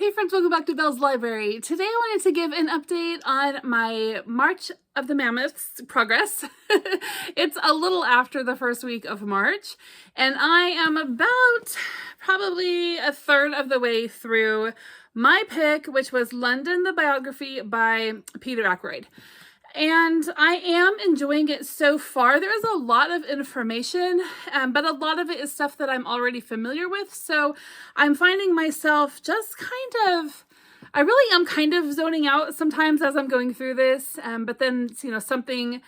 Hey friends, welcome back to Belle's Library. Today I wanted to give an update on my March of the Mammoths progress. It's a little after the first week of March, and I am about probably a third of the way through my pick, which was London, the biography by Peter Ackroyd. And I am enjoying it so far. There is a lot of information, but a lot of it is stuff that I'm already familiar with. So I'm finding myself just I really am kind of zoning out sometimes as I'm going through this. But then, something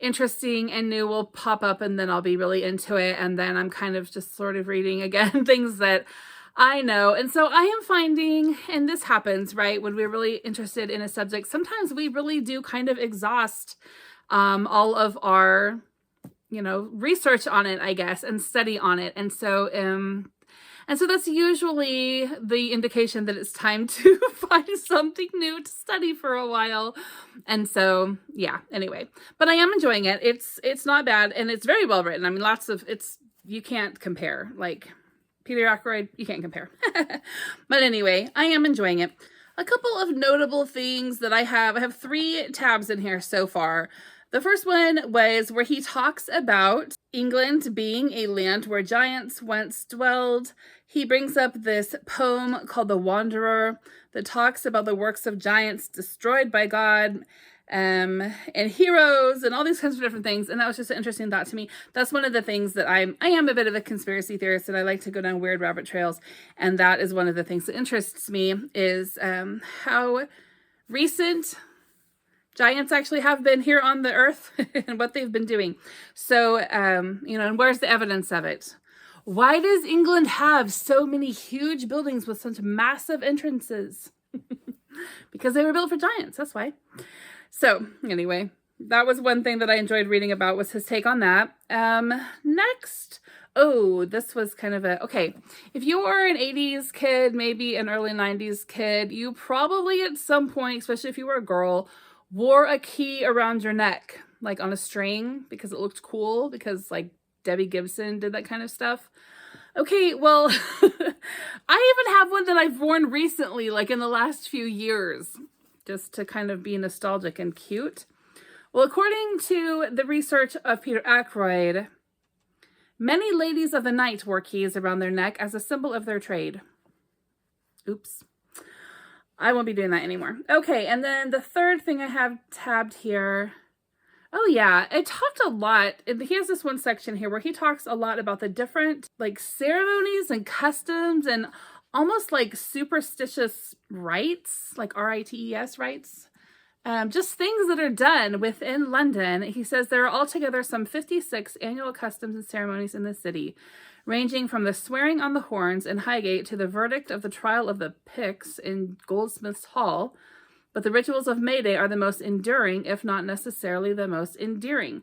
interesting and new will pop up and then I'll be really into it. And then I'm kind of just sort of reading again, things that I know. And so I am finding, and this happens, right, when we're really interested in a subject, sometimes we really do kind of exhaust all of our, research on it, I guess, and study on it. And so that's usually the indication that it's time to find something new to study for a while. And so, yeah, anyway, but I am enjoying it. It's not bad, and it's very well written. I mean, you can't compare, like, Peter Ackroyd, you can't compare. But anyway, I am enjoying it. A couple of notable things that I have 3 tabs in here so far. The first one was where he talks about England being a land where giants once dwelled. He brings up this poem called The Wanderer that talks about the works of giants destroyed by God, and heroes and all these kinds of different things. And that was just an interesting thought to me. That's one of the things that I am a bit of a conspiracy theorist, and I like to go down weird rabbit trails. And that is one of the things that interests me, is how recent giants actually have been here on the earth and what they've been doing. So, and where's the evidence of it? Why does England have so many huge buildings with such massive entrances? Because they were built for giants, that's why. So anyway, that was one thing that I enjoyed reading about, was his take on that. Next, this was kind of okay. If you were an 80s kid, maybe an early 90s kid, you probably at some point, especially if you were a girl, wore a key around your neck, like on a string, because it looked cool, because like Debbie Gibson did that kind of stuff. Okay, well, I even have one that I've worn recently, like in the last few years, just to kind of be nostalgic and cute. Well, according to the research of Peter Ackroyd, many ladies of the night wore keys around their neck as a symbol of their trade. Oops. I won't be doing that anymore. Okay, and then the third thing I have tabbed here. Oh yeah, it talked a lot. He has this one section here where he talks a lot about the different like ceremonies and customs and almost like superstitious rites, like rites rites. Just things that are done within London. He says there are altogether some 56 annual customs and ceremonies in the city, ranging from the swearing on the horns in Highgate to the verdict of the trial of the Picts in Goldsmiths Hall. But the rituals of May Day are the most enduring, if not necessarily the most endearing.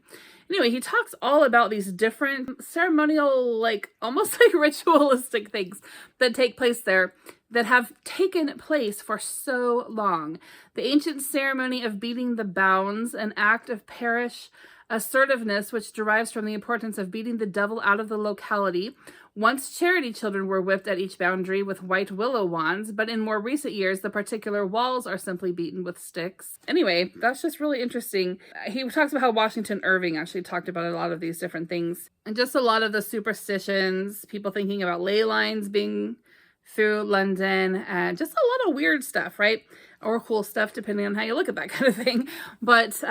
Anyway, he talks all about these different ceremonial, like almost like ritualistic things that take place there that have taken place for so long. The ancient ceremony of beating the bounds, an act of parish assertiveness which derives from the importance of beating the devil out of the locality. Once charity children were whipped at each boundary with white willow wands, but in more recent years, the particular walls are simply beaten with sticks. Anyway, that's just really interesting. He talks about how Washington Irving actually talked about a lot of these different things, and just a lot of the superstitions, people thinking about ley lines being through London, and just a lot of weird stuff, right? Or cool stuff, depending on how you look at that kind of thing. But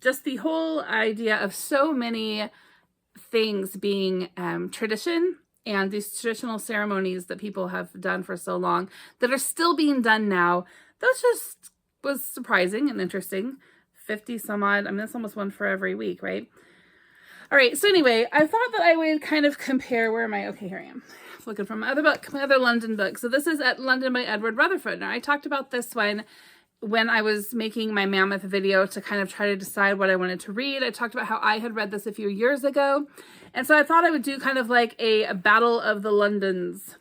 just the whole idea of so many things being tradition, and these traditional ceremonies that people have done for so long that are still being done now, that just was surprising and interesting. 50 some odd, I mean, that's almost one for every week, right? All right, so anyway, I thought that I would kind of compare, where am I? Okay, here I am. Looking for my other book, my other London book. So this is At London by Edward Rutherford. Now, I talked about this one when I was making my Mammoth video to kind of try to decide what I wanted to read. I talked about how I had read this a few years ago. And so I thought I would do kind of like a battle of the Londons.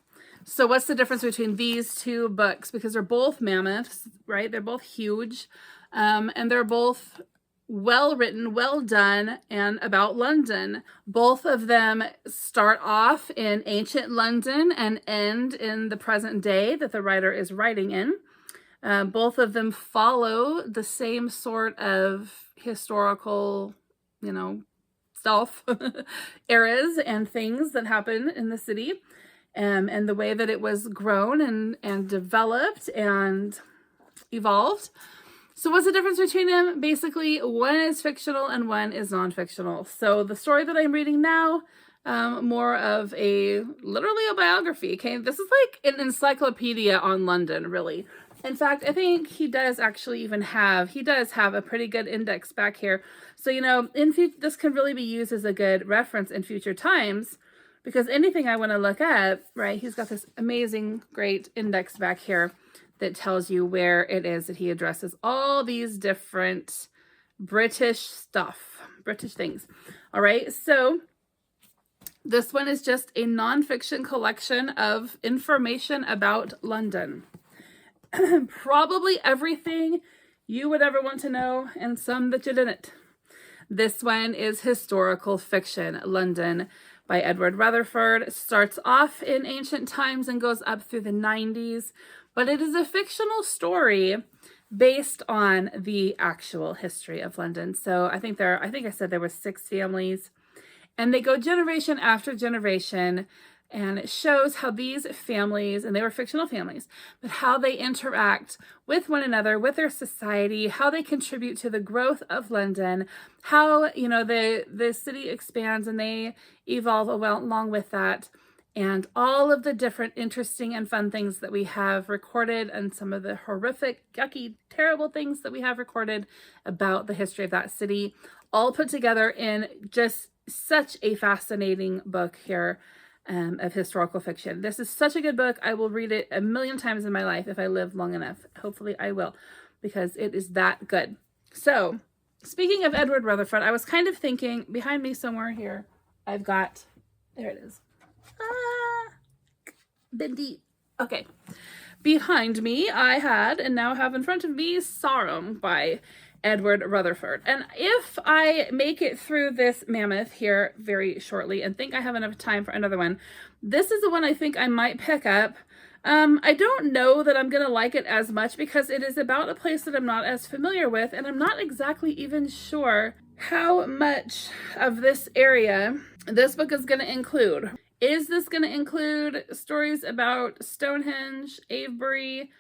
So what's the difference between these two books? Because they're both mammoths, right? They're both huge. And they're both well written, well done, and about London. Both of them start off in ancient London and end in the present day that the writer is writing in. Both of them follow the same sort of historical, stuff, eras and things that happen in the city, and the way that it was grown and developed and evolved. So what's the difference between them? Basically, one is fictional and one is non-fictional. So the story that I'm reading now, more of literally a biography. Okay, this is like an encyclopedia on London, really. In fact, I think he does actually even have a pretty good index back here. So, this can really be used as a good reference in future times, because anything I want to look at, right, he's got this amazing, great index back here that tells you where it is that he addresses all these different British things. All right, so this one is just a nonfiction collection of information about London. Probably everything you would ever want to know, and some that you didn't. This one is historical fiction. London by Edward Rutherford. Starts off in ancient times and goes up through the 90s, but it is a fictional story based on the actual history of London. So I think I said there were 6 families, and they go generation after generation. And it shows how these families, and they were fictional families, but how they interact with one another, with their society, how they contribute to the growth of London, how, the city expands and they evolve along with that, and all of the different interesting and fun things that we have recorded, and some of the horrific, yucky, terrible things that we have recorded about the history of that city, all put together in just such a fascinating book here. Of historical fiction. This is such a good book. I will read it a million times in my life if I live long enough. Hopefully I will, because it is that good. So, speaking of Edward Rutherford, I was kind of thinking, behind me somewhere here, there it is. Bendy. Okay. Behind me, I had, and now have in front of me, Sarum by Edward Rutherford. And if I make it through this Mammoth here very shortly and think I have enough time for another one, this is the one I think I might pick up. I don't know that I'm going to like it as much, because it is about a place that I'm not as familiar with, and I'm not exactly even sure how much of this area this book is going to include. Is this going to include stories about Stonehenge, Avebury?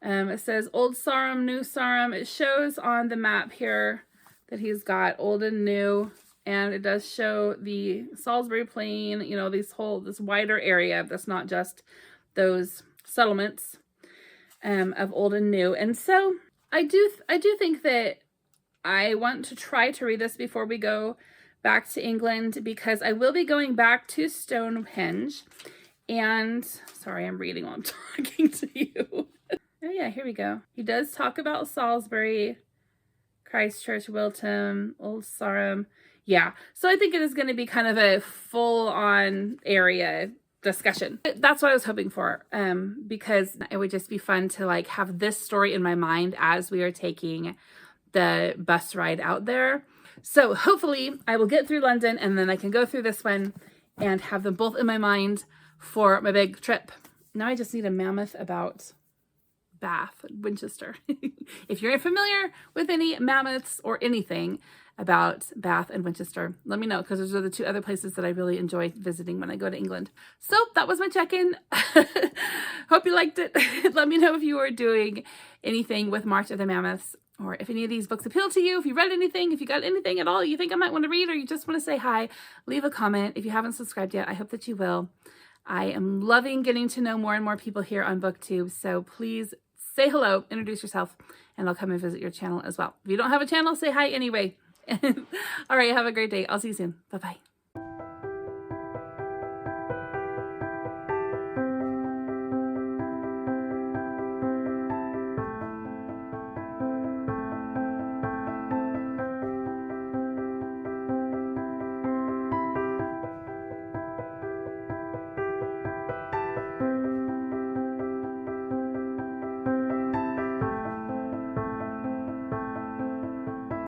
It says Old Sarum, New Sarum. It shows on the map here that he's got old and new, and it does show the Salisbury Plain, this wider area that's not just those settlements of old and new. And so I do think that I want to try to read this before we go back to England, because I will be going back to Stonehenge. And sorry, I'm reading while I'm talking to you. Oh yeah, here we go. He does talk about Salisbury, Christchurch, Wilton, Old Sarum. Yeah, so I think it is going to be kind of a full-on area discussion. That's what I was hoping for, because it would just be fun to have this story in my mind as we are taking the bus ride out there. So hopefully I will get through London, and then I can go through this one and have them both in my mind for my big trip. Now I just need a Mammoth about Bath, Winchester. If you're familiar with any Mammoths or anything about Bath and Winchester, let me know, because those are the 2 other places that I really enjoy visiting when I go to England. So that was my check-in. Hope you liked it. Let me know if you are doing anything with March of the Mammoths, or if any of these books appeal to you, if you read anything, if you got anything at all you think I might want to read, or you just want to say hi, leave a comment. If you haven't subscribed yet, I hope that you will. I am loving getting to know more and more people here on BookTube, so please say hello, introduce yourself, and I'll come and visit your channel as well. If you don't have a channel, say hi anyway. All right, have a great day. I'll see you soon. Bye-bye.